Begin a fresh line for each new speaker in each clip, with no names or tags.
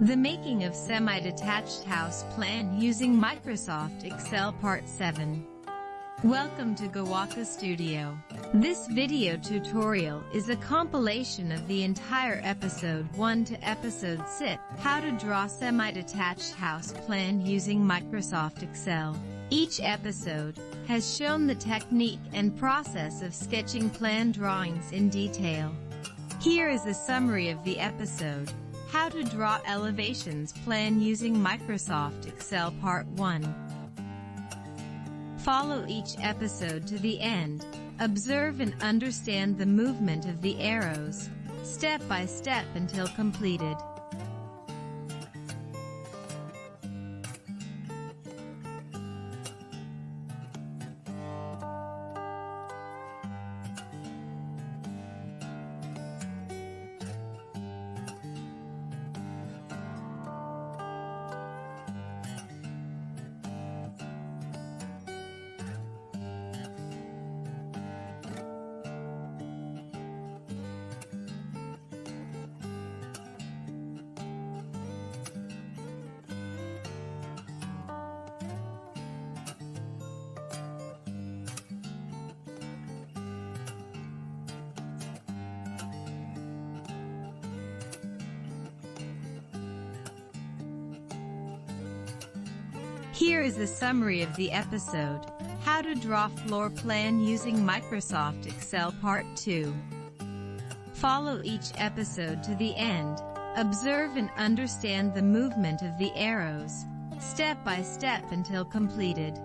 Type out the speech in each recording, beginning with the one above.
The making of semi-detached house plan using Microsoft Excel Part 7. Welcome to Gawaku Studio. This video tutorial is a compilation of the entire episode 1 to episode 6, how to draw semi-detached house plan using Microsoft Excel. Each episode has shown the technique and process of sketching plan drawings in detail. Here is a summary of the episode. How to draw elevations plan using Microsoft Excel Part 1. Follow each episode to the end. Observe and understand the movement of the arrows, step by step until completed. Here is a summary of the episode, how to draw floor plan using Microsoft Excel Part 2. Follow each episode to the end. Observe and understand the movement of the arrows, step by step until completed.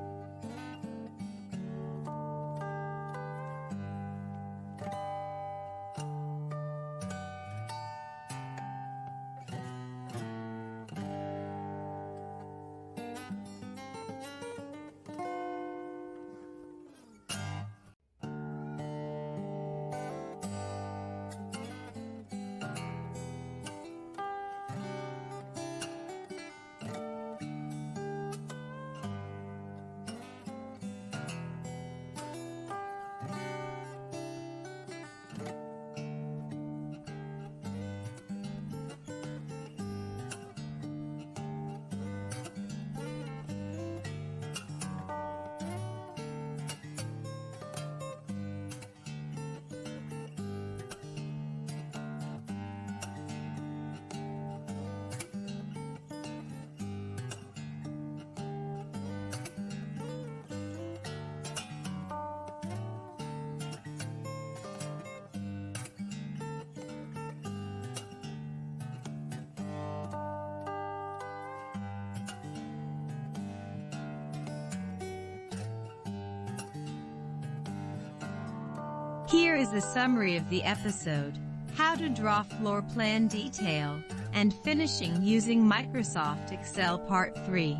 Here is a summary of the episode, how to draw floor plan detail, and finishing using Microsoft Excel Part 3.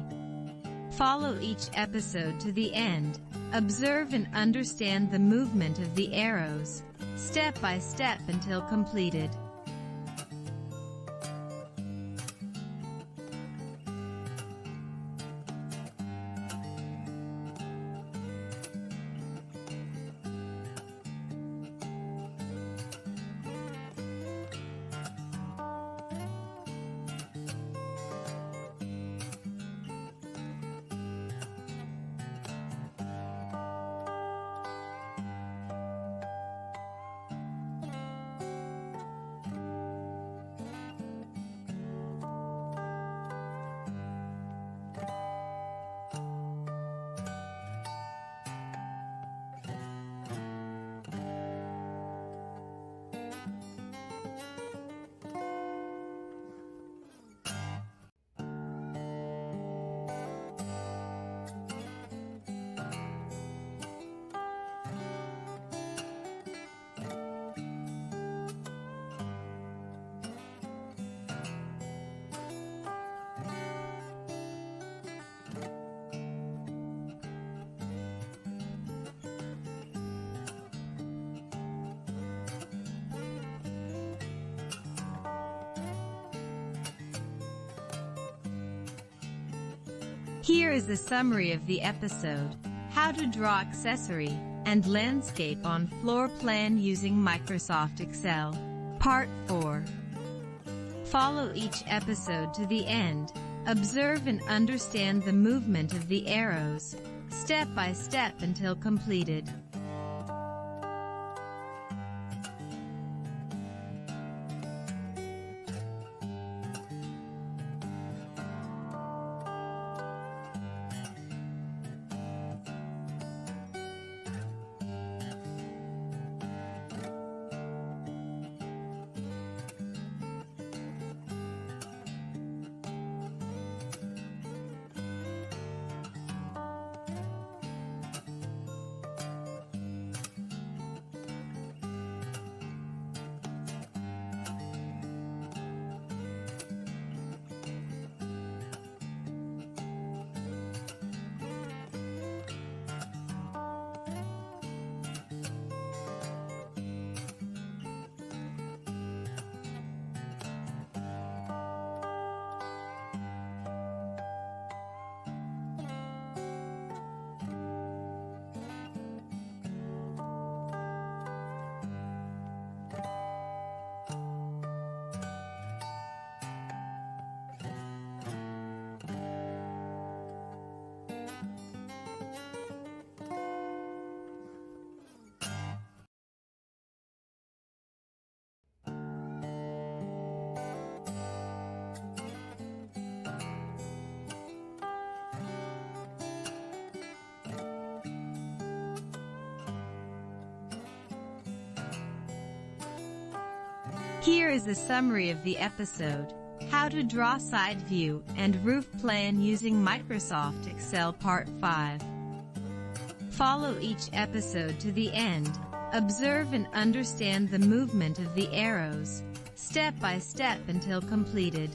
Follow each episode to the end. Observe and understand the movement of the arrows, step by step until completed. Here is a summary of the episode, how to draw accessory and landscape on floor plan using Microsoft Excel. Part 4. Follow each episode to the end. Observe and understand the movement of the arrows, step by step until completed. Here is a summary of the episode: How to draw side view and roof plan using Microsoft Excel Part 5. Follow each episode to the end. Observe and understand the movement of the arrows, step by step until completed.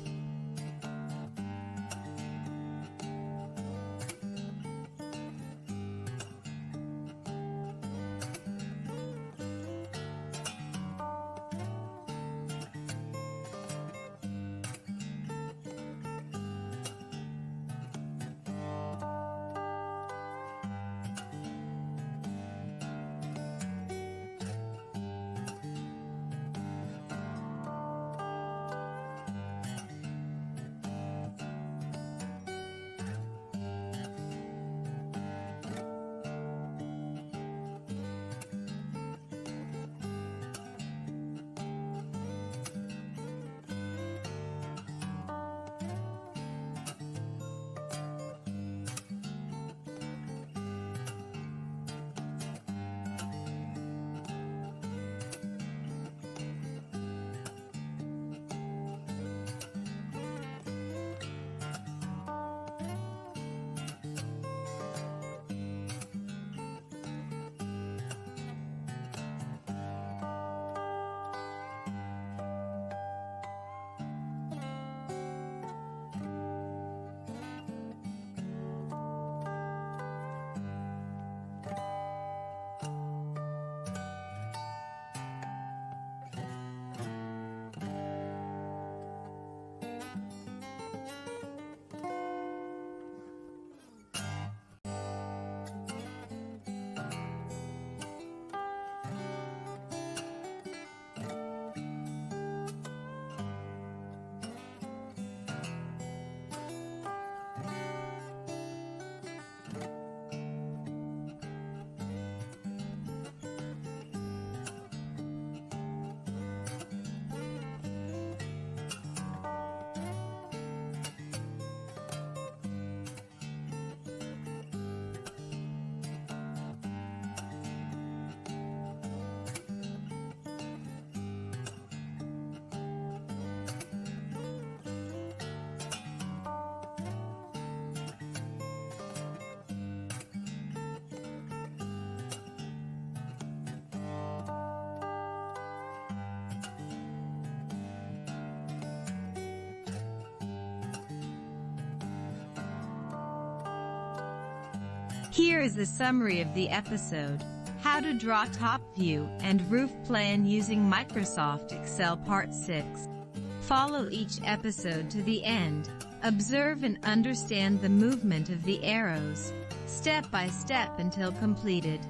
Here is a summary of the episode: How to draw top view and roof plan using Microsoft Excel Part 6. Follow each episode to the end. Observe and understand the movement of the arrows, step by step until completed.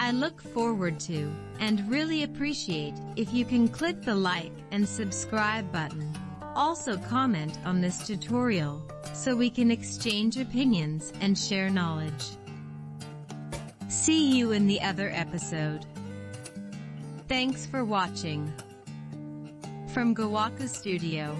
I look forward to, and really appreciate, if you can click the like and subscribe button. Also comment on this tutorial, so we can exchange opinions and share knowledge. See you in the other episode. Thanks for watching. From Gawaku Studio.